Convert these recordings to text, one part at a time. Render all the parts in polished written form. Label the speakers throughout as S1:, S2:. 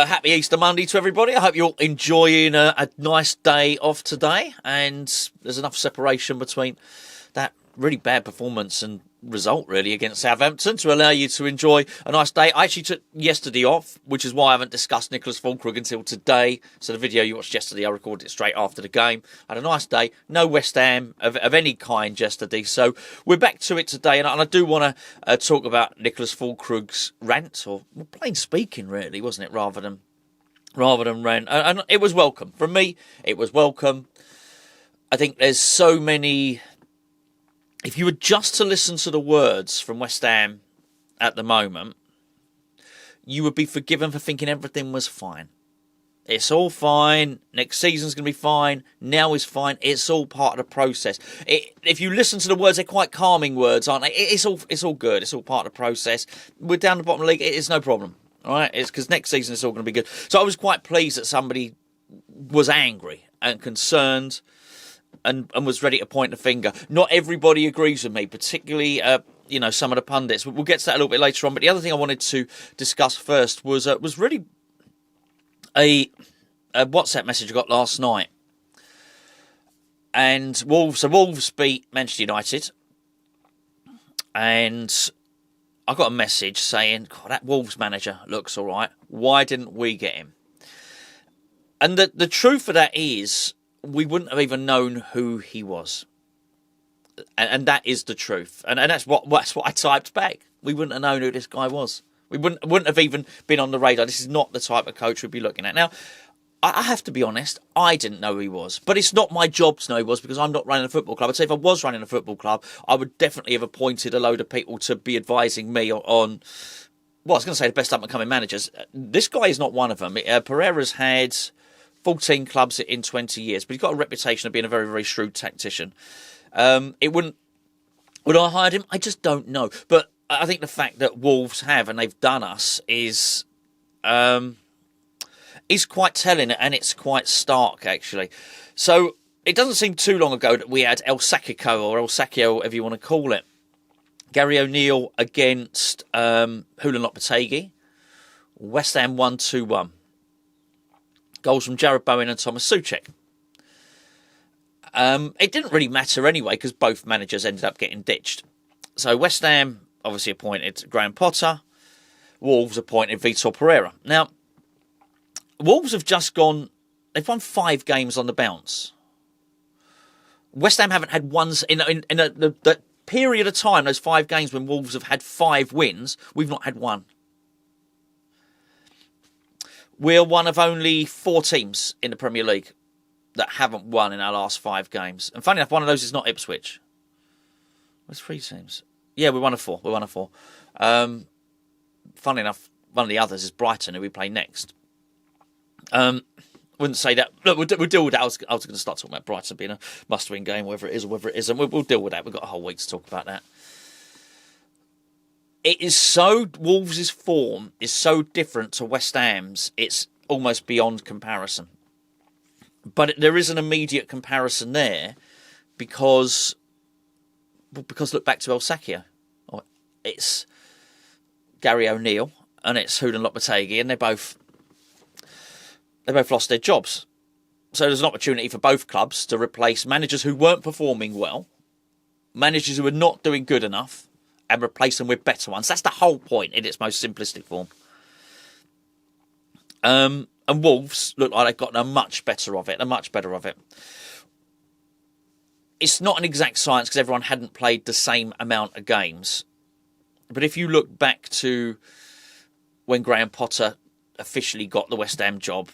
S1: Happy Easter Monday to everybody. I hope you're enjoying a nice day off today, and there's enough separation between that really bad performance and result really against Southampton to allow you to enjoy a nice day. I actually took yesterday off, which is why I haven't discussed Niclas Füllkrug until today. So the video you watched yesterday, I recorded it straight after the game. I had a nice day. No West Ham of any kind yesterday. So we're back to it today. And I do want to talk about Niclas Füllkrug's rant, or plain speaking really, wasn't it, rather than rant. And it was welcome. From me, it was welcome. I think there's so many... If you were just to listen to the words from West Ham at the moment, you would be forgiven for thinking everything was fine. It's all fine. Next season's going to be fine. Now is fine. It's all part of the process. If you listen to the words, they're quite calming words, aren't they? It's all good. It's all part of the process. We're down the bottom of the league. It's no problem. All right? It's because next season it's all going to be good. So I was quite pleased that somebody was angry and concerned and was ready to point the finger. Not everybody agrees with me, particularly, some of the pundits. We'll get to that a little bit later on. But the other thing I wanted to discuss first was really a WhatsApp message I got last night. And Wolves beat Manchester United. And I got a message saying, God, that Wolves manager looks all right. Why didn't we get him? And the truth of that is, we wouldn't have even known who he was. And that is the truth. And that's what I typed back. We wouldn't have known who this guy was. We wouldn't have even been on the radar. This is not the type of coach we'd be looking at. Now, I have to be honest, I didn't know who he was. But it's not my job to know who he was because I'm not running a football club. I'd say if I was running a football club, I would definitely have appointed a load of people to be advising me on well, I was going to say the best up-and-coming managers. This guy is not one of them. Pereira's had 14 clubs in 20 years, but he's got a reputation of being a very, very shrewd tactician. Would I hire him? I just don't know. But I think the fact that Wolves have, and they've done us, is quite telling, and it's quite stark, actually. So it doesn't seem too long ago that we had El Sackico, or El Sacchio, whatever you want to call it. Gary O'Neill against Lopetegui. West Ham 1-2-1. Goals from Jared Bowen and Thomas Souček. It didn't really matter anyway because both managers ended up getting ditched. So West Ham obviously appointed Graham Potter. Wolves appointed Vítor Pereira. Now, Wolves have just gone... They've won 5 games on the bounce. West Ham haven't had one... In the period of time, those 5 games when Wolves have had 5 wins, we've not had one. We're one of only 4 teams in the Premier League that haven't won in our last 5 games. And funny enough, one of those is not Ipswich. There's 3 teams. Yeah, we're one of 4. Funny enough, one of the others is Brighton, who we play next. Wouldn't say that. Look, we'll deal with that. I was going to start talking about Brighton being a must-win game, whether it is or whether it isn't. We'll deal with that. We've got a whole week to talk about that. It is so... Wolves' form is so different to West Ham's, it's almost beyond comparison. But there is an immediate comparison there because look back to El Sacchio. It's Gary O'Neill and it's Lopetegui, and they both lost their jobs. So there's an opportunity for both clubs to replace managers who weren't performing well, managers who were not doing good enough, and replace them with better ones. That's the whole point in its most simplistic form. And Wolves look like they've gotten a much better of it. It's not an exact science because everyone hadn't played the same amount of games. But if you look back to when Graham Potter officially got the West Ham job,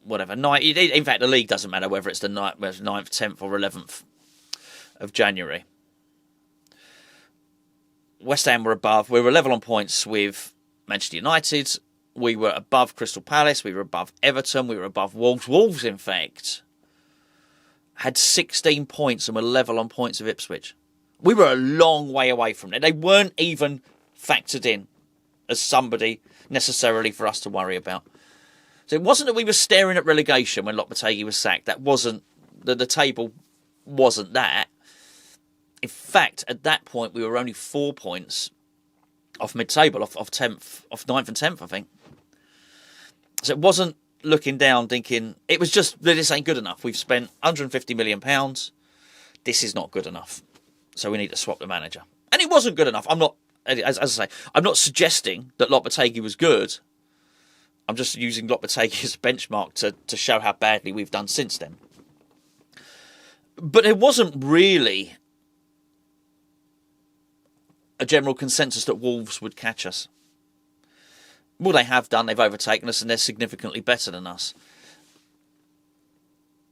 S1: whatever, in fact, the league doesn't matter whether it's the 9th, 10th or 11th of January. West Ham were above. We were level on points with Manchester United. We were above Crystal Palace. We were above Everton. We were above Wolves. Wolves, in fact, had 16 points and were level on points with Ipswich. We were a long way away from it. They weren't even factored in as somebody necessarily for us to worry about. So it wasn't that we were staring at relegation when Lopetegui was sacked. That wasn't... The table wasn't that. In fact, at that point, we were only 4 points off mid-table, off 9th and 10th, I think. So it wasn't looking down thinking, it was just that this ain't good enough. We've spent £150 million. This is not good enough. So we need to swap the manager. And it wasn't good enough. I'm not, as I say, I'm not suggesting that Lopetegui was good. I'm just using Lopetegui as a benchmark to show how badly we've done since then. But it wasn't really a general consensus that Wolves would catch us. Well, they have done. They've overtaken us, and they're significantly better than us.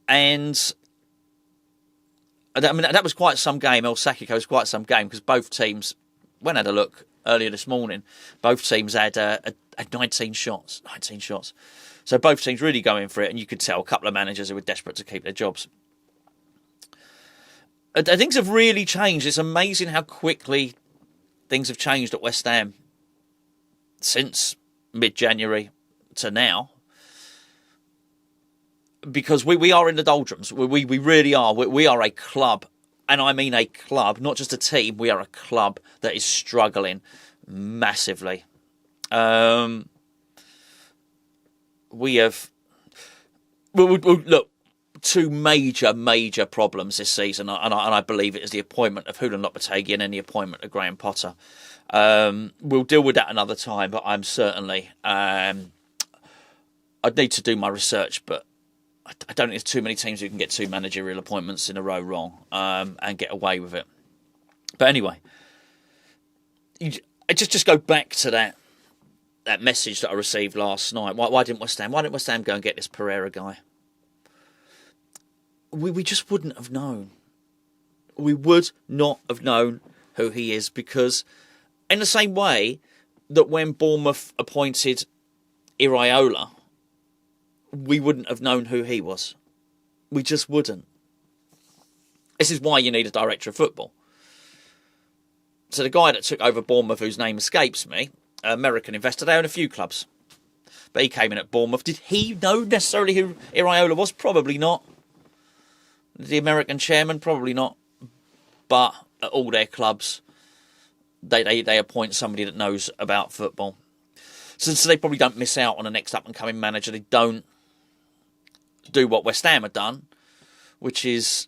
S1: And I mean, that was quite some game. Sackico was quite some game, because both teams, when I had a look earlier this morning, both teams had 19 shots. 19 shots. So both teams really going for it, and you could tell a couple of managers who were desperate to keep their jobs. Things have really changed. It's amazing how quickly things have changed at West Ham since mid-January to now. Because we are in the doldrums. We really are. We are a club. And I mean a club, not just a team. We are a club that is struggling massively. We have... Look, two major problems this season. And I believe it is the appointment of Julian Lopetegui and then the appointment of Graham Potter. We'll deal with that another time. But I'm certainly... I'd need to do my research, but I don't think there's too many teams who can get two managerial appointments in a row wrong and get away with it. But anyway, I just go back to that message that I received last night. Why didn't West Ham? Why didn't West Ham go and get this Pereira guy? We just wouldn't have known. We would not have known who he is, because in the same way that when Bournemouth appointed Iraola, we wouldn't have known who he was. We just wouldn't. This is why you need a director of football. So the guy that took over Bournemouth, whose name escapes me, an American investor, they own a few clubs. But he came in at Bournemouth. Did he know necessarily who Iraola was? Probably not. The American chairman? Probably not. But at all their clubs, they appoint somebody that knows about football. So they probably don't miss out on a next up-and-coming manager. They don't do what West Ham had done, which is,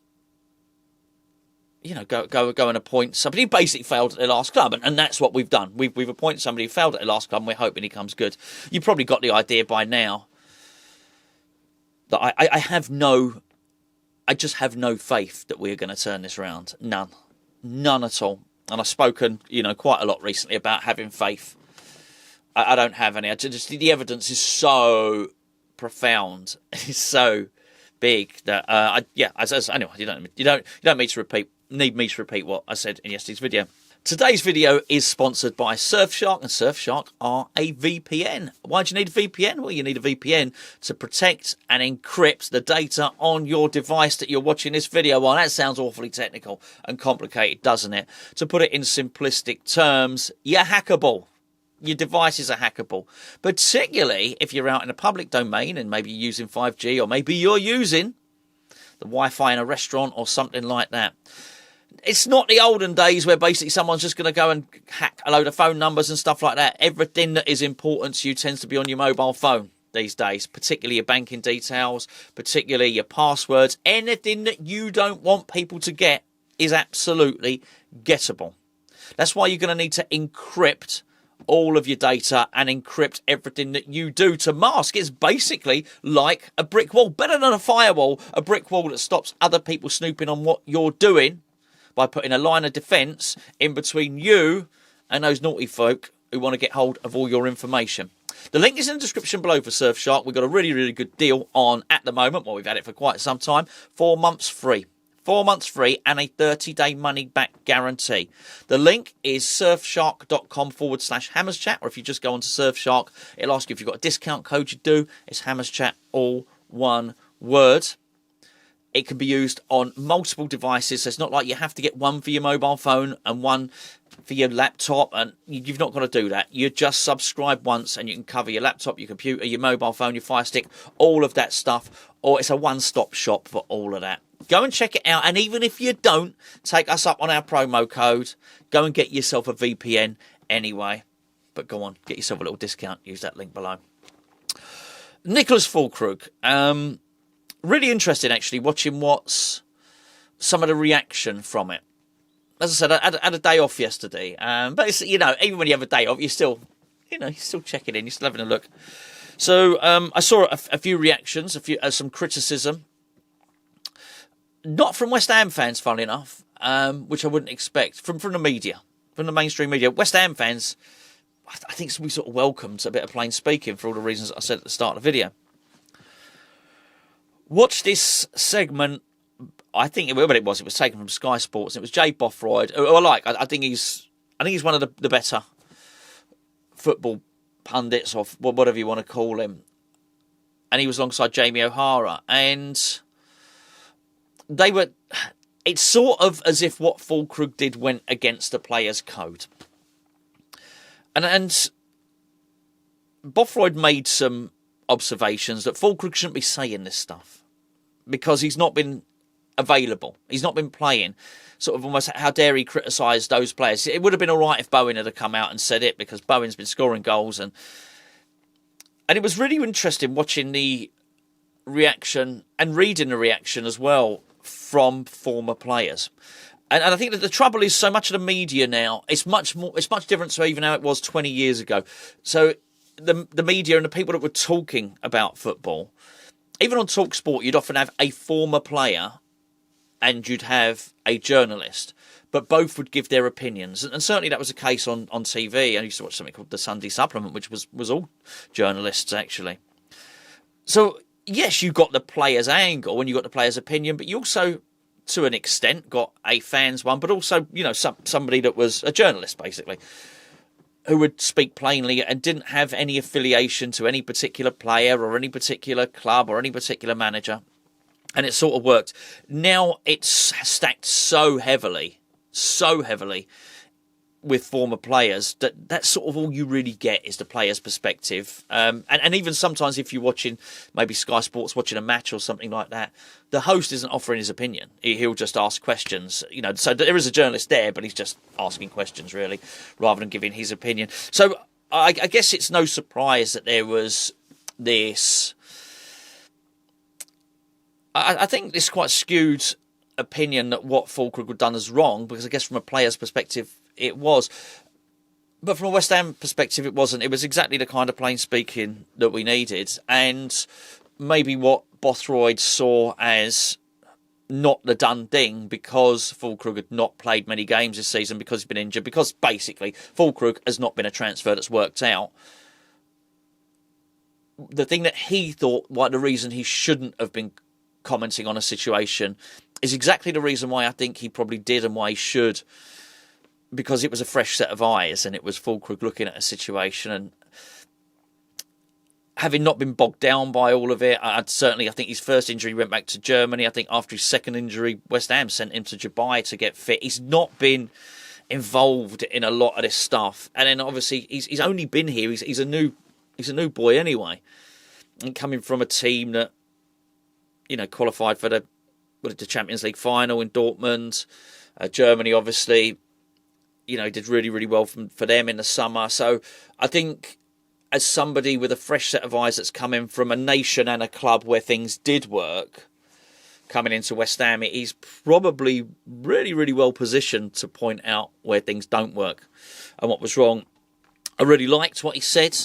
S1: go and appoint somebody who basically failed at their last club, and that's what we've done. We've appointed somebody who failed at their last club, and we're hoping he comes good. You probably got the idea by now that I just have no faith that we're going to turn this around. None at all. And I've spoken, quite a lot recently about having faith. I don't have any. The evidence is so profound, it's so big that anyway, you don't need me to repeat what I said in yesterday's video. Today's video is sponsored by Surfshark, and Surfshark are a VPN. Why do you need a VPN? Well, you need a VPN to protect and encrypt the data on your device that you're watching this video on. That sounds awfully technical and complicated, doesn't it? To put it in simplistic terms, you're hackable. Your devices are hackable, particularly if you're out in a public domain and maybe you're using 5G, or maybe you're using the Wi-Fi in a restaurant or something like that. It's not the olden days where basically someone's just going to go and hack a load of phone numbers and stuff like that. Everything that is important to you tends to be on your mobile phone these days, particularly your banking details, particularly your passwords. Anything that you don't want people to get is absolutely gettable. That's why you're going to need to encrypt all of your data and encrypt everything that you do to mask. It's basically like a brick wall. Better than a firewall, a brick wall that stops other people snooping on what you're doing by putting a line of defence in between you and those naughty folk who want to get hold of all your information. The link is in the description below for Surfshark. We've got a really good deal on at the moment. Well, we've had it for quite some time. 4 months free. 4 months free and a 30-day money-back guarantee. The link is surfshark.com/HammersChat, or if you just go onto Surfshark, it'll ask you if you've got a discount code. You do. It's HammersChat, all one word. It can be used on multiple devices, so it's not like you have to get one for your mobile phone and one for your laptop, and you've not got to do that. You just subscribe once and you can cover your laptop, your computer, your mobile phone, your Fire Stick, all of that stuff, or it's a one-stop shop for all of that. Go and check it out, and even if you don't take us up on our promo code, go and get yourself a VPN anyway. But go on, get yourself a little discount, use that link below. Niclas Füllkrug. Really interesting, actually, watching what's some of the reaction from it. As I said, I had a day off yesterday, but it's, even when you have a day off, you're still checking in, you're still having a look. So I saw a few reactions, some criticism, not from West Ham fans, funnily enough, which I wouldn't expect from the media, from the mainstream media. West Ham fans, I think we sort of welcomed a bit of plain speaking for all the reasons I said at the start of the video. Watch this segment. I think it was taken from Sky Sports. It was Jay Bothroyd, who I like. I think he's one of the better football pundits, or whatever you want to call him. And he was alongside Jamie O'Hara, and it's sort of as if what Fullkrug did went against the players' code. And Bothroyd made some observations that Fullkrug shouldn't be saying this stuff because he's not been available. He's not been playing. Sort of almost, how dare he criticise those players? It would have been all right if Bowen had come out and said it, because Bowen's been scoring goals. And it was really interesting watching the reaction and reading the reaction as well from former players. And I think that the trouble is, so much of the media now, it's much different to even how it was 20 years ago. So the media and the people that were talking about football, even on TalkSport, you'd often have a former player and you'd have a journalist, but both would give their opinions. And certainly that was the case on TV. I used to watch something called the Sunday Supplement, which was all journalists, actually. So, yes, you got the player's angle and you got the player's opinion, but you also, to an extent, got a fan's one, but also, somebody that was a journalist, basically, who would speak plainly and didn't have any affiliation to any particular player or any particular club or any particular manager. And it sort of worked. Now it's stacked so heavily with former players that that's sort of all you really get is the player's perspective. And even sometimes if you're watching, maybe Sky Sports watching a match or something like that, the host isn't offering his opinion. He'll just ask questions. So there is a journalist there, but he's just asking questions, really, rather than giving his opinion. So I guess it's no surprise that there was this... I think this quite skewed opinion that what Fullkrug had done is wrong, because I guess from a player's perspective it was. But from a West Ham perspective it wasn't. It was exactly the kind of plain speaking that we needed, and maybe what Bothroyd saw as not the done thing, because Fullkrug had not played many games this season, because he's been injured, because basically Fullkrug has not been a transfer that's worked out. The thing that he thought, the reason he shouldn't have been commenting on a situation, is exactly the reason why I think he probably did and why he should, because it was a fresh set of eyes and it was Fullkrug looking at a situation, and having not been bogged down by all of it. I think his first injury went back to Germany. I think after his second injury, West Ham sent him to Dubai to get fit. He's not been involved in a lot of this stuff, and then obviously he's only been here. He's a new boy anyway, and coming from a team that qualified for the Champions League final in Dortmund. Germany, obviously, did really, really well for them in the summer. So I think as somebody with a fresh set of eyes that's coming from a nation and a club where things did work, coming into West Ham, he's probably really, really well positioned to point out where things don't work and what was wrong. I really liked what he said.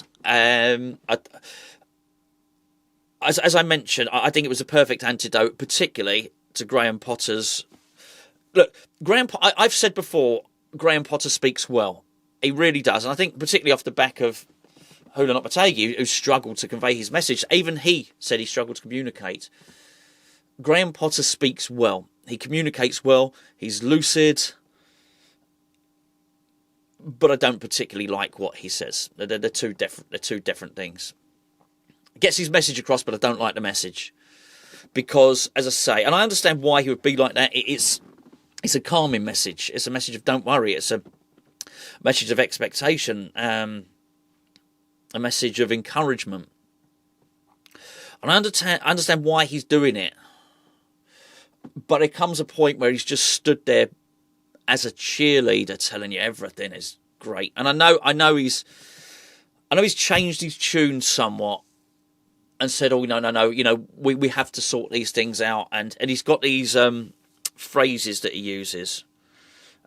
S1: As I mentioned, I think it was a perfect antidote, particularly to Graham Potter's... Look, I've said before, Graham Potter speaks well. He really does. And I think particularly off the back of Lopetegui, who struggled to convey his message. Even he said he struggled to communicate. Graham Potter speaks well. He communicates well. He's lucid. But I don't particularly like what he says. They're two different things. Gets his message across, but I don't like the message, because, as I say, and I understand why he would be like that. It's a calming message. It's a message of don't worry. It's a message of expectation, a message of encouragement. And I understand why he's doing it, but there comes a point where he's just stood there as a cheerleader, telling you everything is great. And I know he's changed his tune somewhat. and said, "Oh, no, we have to sort these things out." And he's got these phrases that he uses.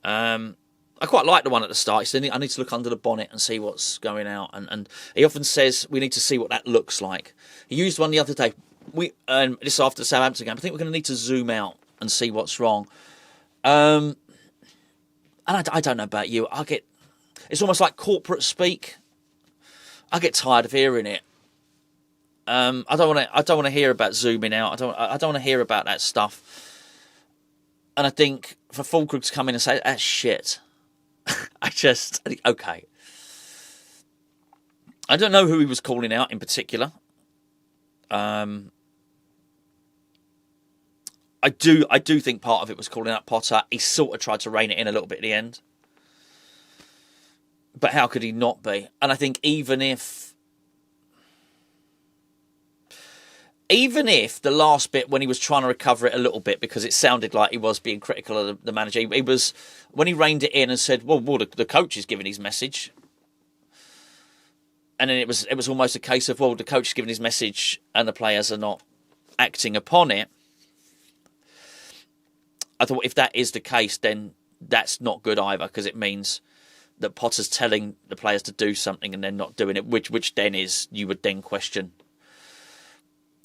S1: I quite like the one at the start. He said, "I need to look under the bonnet and see what's going out." And he often says, "We need to see what that looks like." He used one the other day. This after the Southampton game. I think we're going to need to zoom out and see what's wrong. And I don't know about you. It's almost like corporate speak. I get tired of hearing it. I don't want to hear about zooming out. I don't want to hear about that stuff. And I think for Fullkrug to come in and say that's shit, I think, okay. I don't know who he was calling out in particular. I do think part of it was calling out Potter. He sort of tried to rein it in a little bit at the end. But how could he not be? And I think even if the last bit, when he was trying to recover it a little bit, because it sounded like he was being critical of the manager, he was, when he reined it in and said, well, the coach is giving his message. And then it was almost a case of, well, the coach is giving his message and the players are not acting upon it. I thought if that is the case, then that's not good either, because it means that Potter's telling the players to do something and then not doing it, which then is, you would then question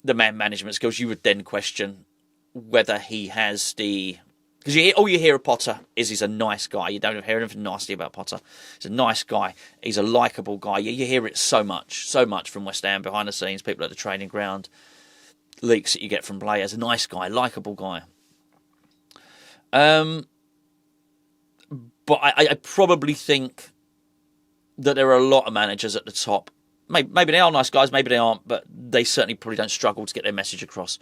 S1: the man management skills. You would then question whether he has the... Because all you hear of Potter is he's a nice guy. You don't hear anything nasty about Potter. He's a nice guy. He's a likeable guy. You hear it so much from West Ham, behind the scenes, people at the training ground, leaks that you get from players. A nice guy, likeable guy. But I probably think that there are a lot of managers at the top. Maybe they are nice guys, maybe they aren't, but they certainly probably don't struggle to get their message across.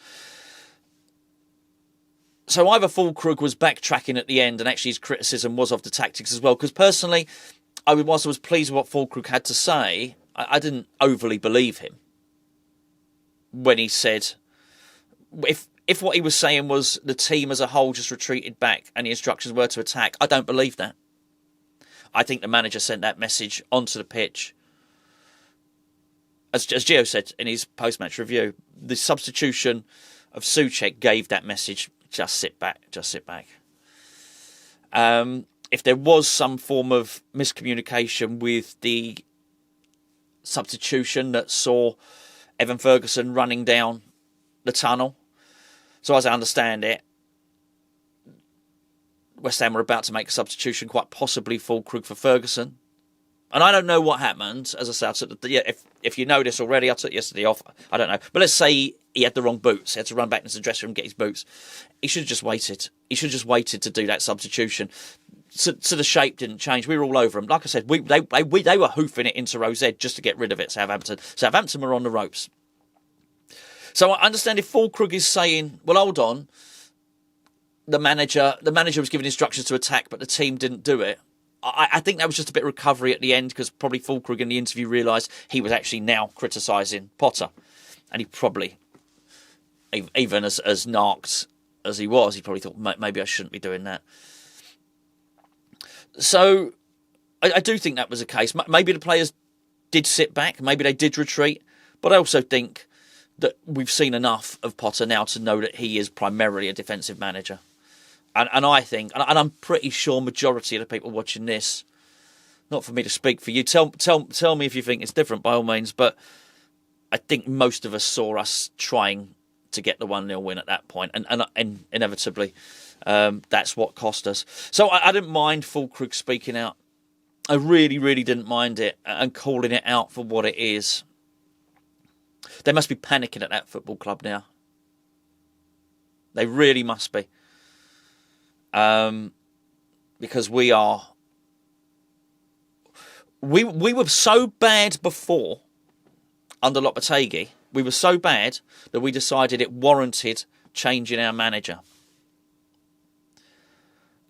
S1: So either Fullkrug was backtracking at the end, and actually his criticism was of the tactics as well. Because personally, whilst I was pleased with what Fullkrug had to say, I didn't overly believe him when he said, if what he was saying was the team as a whole just retreated back and the instructions were to attack, I don't believe that. I think the manager sent that message onto the pitch. As Gio said in his post-match review, the substitution of Souček gave that message, just sit back, just sit back. If there was some form of miscommunication with the substitution that saw Evan Ferguson running down the tunnel, so as I understand it, West Ham were about to make a substitution, quite possibly Fullkrug for Ferguson. And I don't know what happened. As I said, if you know this already, I took yesterday off. I don't know. But let's say he had the wrong boots. He had to run back into the dressing room and get his boots. He should have just waited. He should have just waited to do that substitution. So the shape didn't change. We were all over him. Like I said, they were hoofing it into Rose Ed just to get rid of it, Southampton. Southampton were on the ropes. So I understand if Fullkrug is saying, well, hold on, the manager was giving instructions to attack, but the team didn't do it. I think that was just a bit of recovery at the end, because probably Fullkrug in the interview realised he was actually now criticising Potter. And he probably, even as narked as he was, he probably thought, maybe I shouldn't be doing that. So I do think that was the case. Maybe the players did sit back, maybe they did retreat, but I also think that we've seen enough of Potter now to know that he is primarily a defensive manager. And I think, and I'm pretty sure majority of the people watching this, not for me to speak for you, tell me if you think it's different by all means, but I think most of us saw us trying to get the 1-0 win at that point, and inevitably that's what cost us. So I didn't mind Fullkrug speaking out. I really, really didn't mind it, and calling it out for what it is. They must be panicking at that football club now. They really must be. Because we were so bad before under Lopetegui. We were so bad that we decided it warranted changing our manager.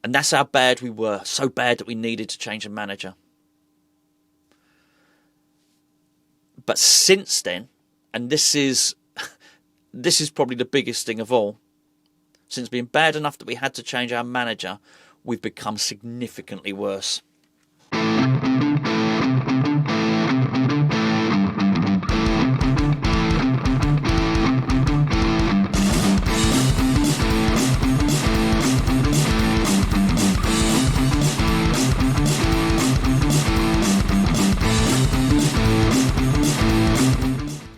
S1: And that's how bad we were. So bad that we needed to change a manager. But since then, and this is probably the biggest thing of all, since being bad enough that we had to change our manager, we've become significantly worse.